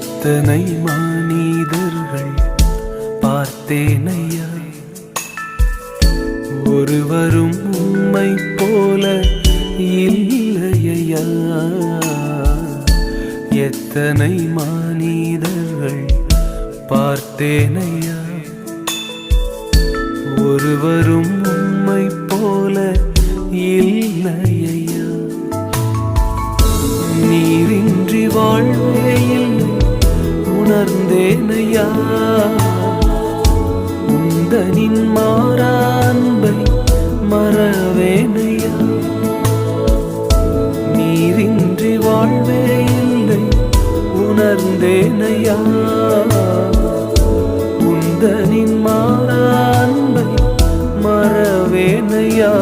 எத்தனை மனிதர்கள் பார்த்தேனையா, ஒருவரும் உம்மை போல இல்லையா. எத்தனை மனிதர்கள் பார்த்தேனையா, ஒருவரும் உம்மை போல இல்லையா. நீரின்றி வாழ்வே இல்லை உணர்ந்தேனையா, உந்தனின் மாறா அன்பை மறவேனையா. நீரின்றி வாழ்வே இல்லை உணர்ந்தேனையா, உந்தனின் மாறா அன்பை மறவேனையா.